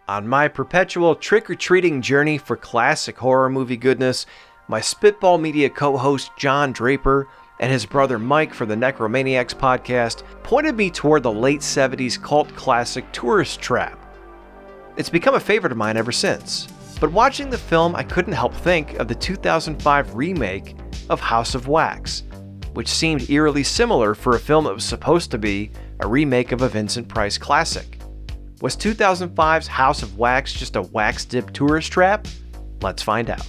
On my perpetual trick-or-treating journey for classic horror movie goodness, my Spitball Media co-host John Draper and his brother Mike for the Necromaniacs podcast pointed me toward the late 70s cult classic Tourist Trap. It's become a favorite of mine ever since, but watching the film I couldn't help think of the 2005 remake of House of Wax, which seemed eerily similar for a film that was supposed to be a remake of a Vincent Price classic. Was 2005's House of Wax just a wax-dipped tourist trap? Let's find out.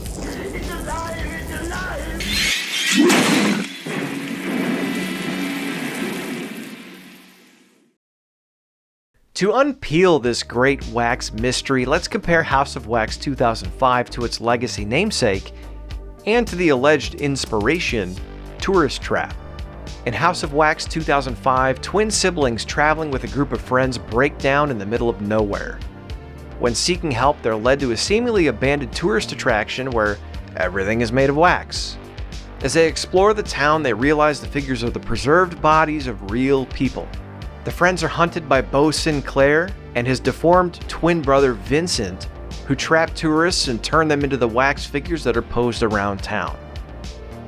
It's alive! It's alive! To unpeel this great wax mystery, let's compare House of Wax 2005 to its legacy namesake and to the alleged inspiration, Tourist Trap. In House of Wax 2005, twin siblings traveling with a group of friends break down in the middle of nowhere. When seeking help, they're led to a seemingly abandoned tourist attraction where everything is made of wax. As they explore the town, they realize the figures are the preserved bodies of real people. The friends are hunted by Beau Sinclair and his deformed twin brother Vincent, who trap tourists and turn them into the wax figures that are posed around town.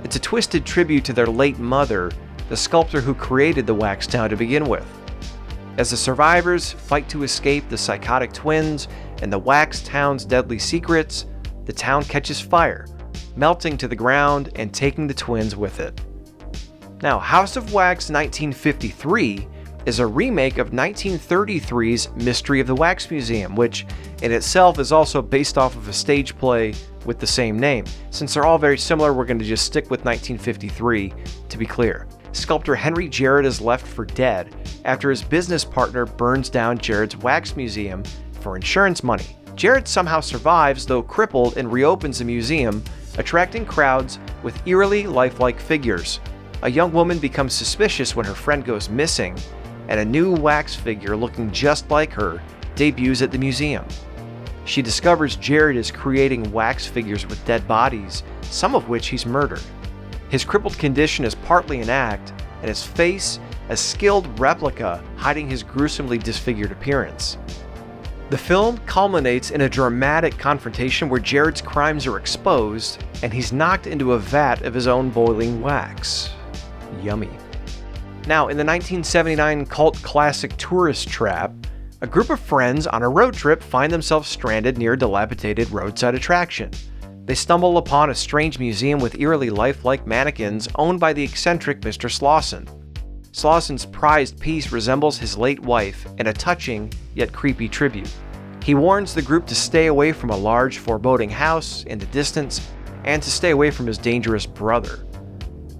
It's a twisted tribute to their late mother, the sculptor who created the wax town to begin with. As the survivors fight to escape the psychotic twins and the wax town's deadly secrets, the town catches fire, melting to the ground and taking the twins with it. Now, House of Wax 1953 is a remake of 1933's Mystery of the Wax Museum, which in itself is also based off of a stage play with the same name. Since they're all very similar, we're going to just stick with 1953 to be clear. Sculptor Henry Jarrett is left for dead after his business partner burns down Jarrett's wax museum for insurance money. Jarrett somehow survives, though crippled, and reopens the museum, attracting crowds with eerily lifelike figures. A young woman becomes suspicious when her friend goes missing, and a new wax figure looking just like her debuts at the museum. She discovers Jarrett is creating wax figures with dead bodies, some of which he's murdered. His crippled condition is partly an act, and his face a skilled replica hiding his gruesomely disfigured appearance. The film culminates in a dramatic confrontation where Jarrett's crimes are exposed, and he's knocked into a vat of his own boiling wax. Yummy. Now, in the 1979 cult classic Tourist Trap, a group of friends on a road trip find themselves stranded near a dilapidated roadside attraction. They stumble upon a strange museum with eerily lifelike mannequins owned by the eccentric Mr. Slauson. Slauson's prized piece resembles his late wife in a touching yet creepy tribute. He warns the group to stay away from a large, foreboding house in the distance and to stay away from his dangerous brother.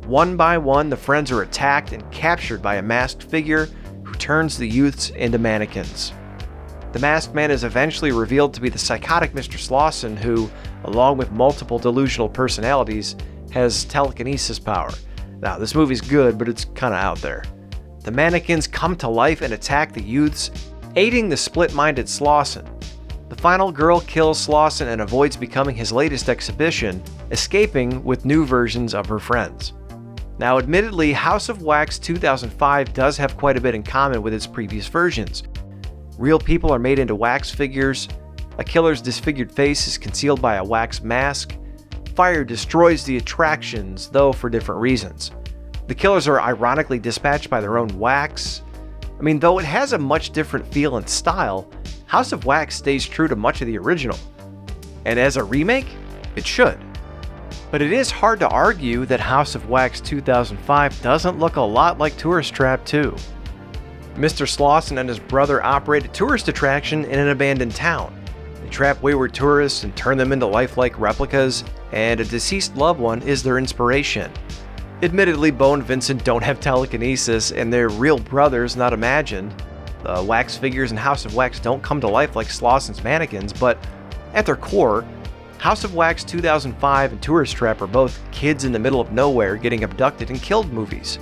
One by one, the friends are attacked and captured by a masked figure who turns the youths into mannequins. The masked man is eventually revealed to be the psychotic Mr. Slauson, who, along with multiple delusional personalities, has telekinesis power. Now, this movie's good, but it's kinda out there. The mannequins come to life and attack the youths, aiding the split-minded Slauson. The final girl kills Slauson and avoids becoming his latest exhibition, escaping with new versions of her friends. Now, admittedly, House of Wax 2005 does have quite a bit in common with its previous versions. Real people are made into wax figures, a killer's disfigured face is concealed by a wax mask, fire destroys the attractions, though for different reasons. The killers are ironically dispatched by their own wax. Though it has a much different feel and style, House of Wax stays true to much of the original. And as a remake, it should. But it is hard to argue that House of Wax 2005 doesn't look a lot like Tourist Trap 2. Mr. Slauson and his brother operate a tourist attraction in an abandoned town. They trap wayward tourists and turn them into lifelike replicas, and a deceased loved one is their inspiration. Admittedly, Beau and Vincent don't have telekinesis, and they're real brothers, not imagined. The wax figures in House of Wax don't come to life like Slauson's mannequins, but at their core, House of Wax 2005 and Tourist Trap are both kids in the middle of nowhere getting abducted and killed movies.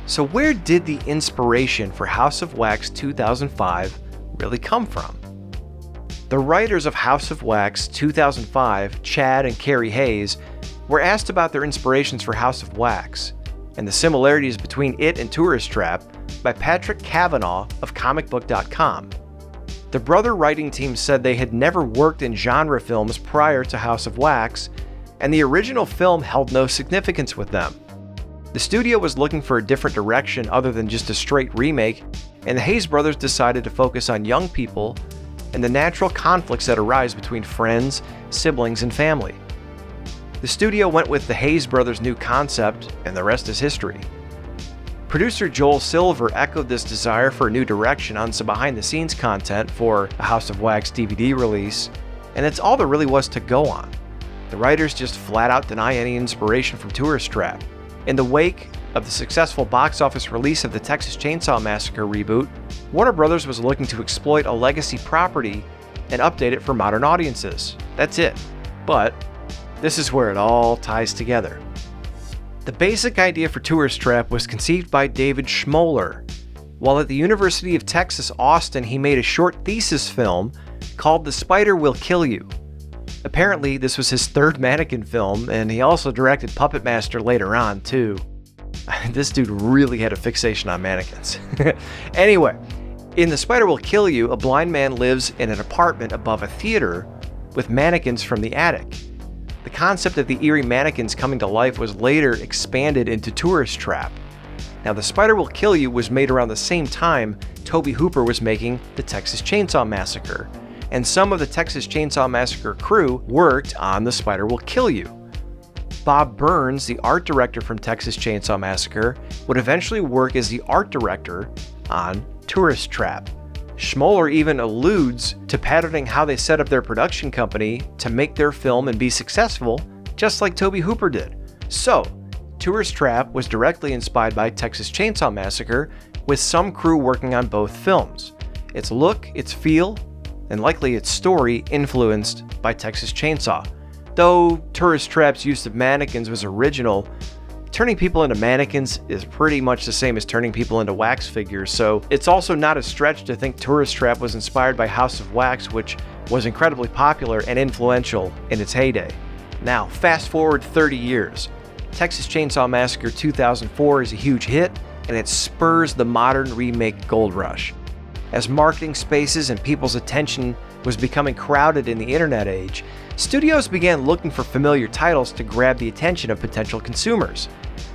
So where did the inspiration for House of Wax 2005 really come from? The writers of House of Wax 2005, Chad and Carrie Hayes, were asked about their inspirations for House of Wax, and the similarities between it and Tourist Trap by Patrick Cavanaugh of comicbook.com. The brother writing team said they had never worked in genre films prior to House of Wax, and the original film held no significance with them. The studio was looking for a different direction other than just a straight remake, and the Hayes brothers decided to focus on young people and the natural conflicts that arise between friends, siblings, and family. The studio went with the Hayes brothers' new concept, and the rest is history. Producer Joel Silver echoed this desire for a new direction on some behind-the-scenes content for a House of Wax DVD release, and it's all there really was to go on. The writers just flat out deny any inspiration from Tourist Trap. In the wake of the successful box office release of the Texas Chainsaw Massacre reboot, Warner Brothers was looking to exploit a legacy property and update it for modern audiences. That's it. But this is where it all ties together. The basic idea for Tourist Trap was conceived by David Schmoller. While at the University of Texas, Austin, he made a short thesis film called The Spider Will Kill You. Apparently, this was his third mannequin film, and he also directed Puppet Master later on, too. This dude really had a fixation on mannequins. Anyway, in The Spider Will Kill You, a blind man lives in an apartment above a theater with mannequins from the attic. The concept of the eerie mannequins coming to life was later expanded into Tourist Trap. Now, The Spider Will Kill You was made around the same time Tobe Hooper was making the Texas Chainsaw Massacre, and some of the Texas Chainsaw Massacre crew worked on The Spider Will Kill You. Bob Burns, the art director from Texas Chainsaw Massacre, would eventually work as the art director on Tourist Trap. Schmoller even alludes to patterning how they set up their production company to make their film and be successful, just like Tobe Hooper did. So, Tourist Trap was directly inspired by Texas Chainsaw Massacre, with some crew working on both films. Its look, its feel, and likely its story influenced by Texas Chainsaw. Though Tourist Trap's use of mannequins was original, turning people into mannequins is pretty much the same as turning people into wax figures, so it's also not a stretch to think Tourist Trap was inspired by House of Wax, which was incredibly popular and influential in its heyday. Now, fast forward 30 years. Texas Chainsaw Massacre 2004 is a huge hit, and it spurs the modern remake gold rush. As marketing spaces and people's attention was becoming crowded in the internet age, studios began looking for familiar titles to grab the attention of potential consumers.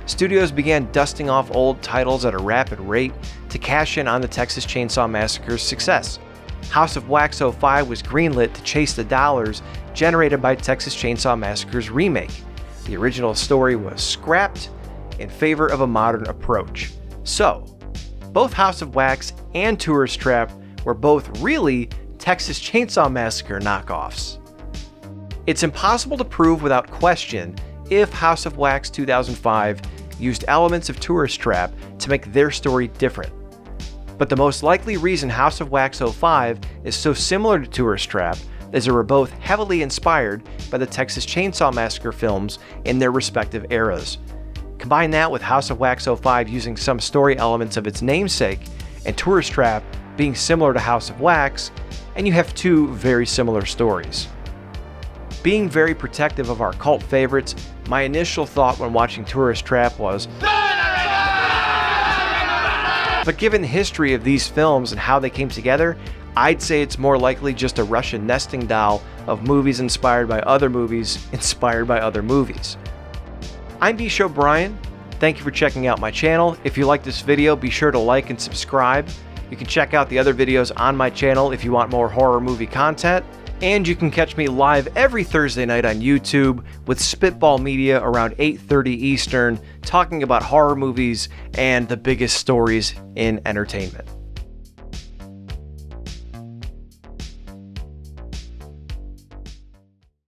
Studios began dusting off old titles at a rapid rate to cash in on the Texas Chainsaw Massacre's success. House of Wax 05 was greenlit to chase the dollars generated by Texas Chainsaw Massacre's remake. The original story was scrapped in favor of a modern approach. So, both House of Wax and Tourist Trap were both really Texas Chainsaw Massacre knockoffs. It's impossible to prove without question if House of Wax 2005 used elements of Tourist Trap to make their story different. But the most likely reason House of Wax 05 is so similar to Tourist Trap is they were both heavily inspired by the Texas Chainsaw Massacre films in their respective eras. Combine that with House of Wax 05 using some story elements of its namesake, and Tourist Trap being similar to House of Wax, and you have two very similar stories. Being very protective of our cult favorites, my initial thought when watching Tourist Trap was, but given the history of these films and how they came together, I'd say it's more likely just a Russian nesting doll of movies inspired by other movies inspired by other movies. I'm bshowbrian. Thank you for checking out my channel. If you like this video, be sure to like and subscribe. You can check out the other videos on my channel if you want more horror movie content. And you can catch me live every Thursday night on YouTube with Spitball Media around 8:30 Eastern, talking about horror movies and the biggest stories in entertainment.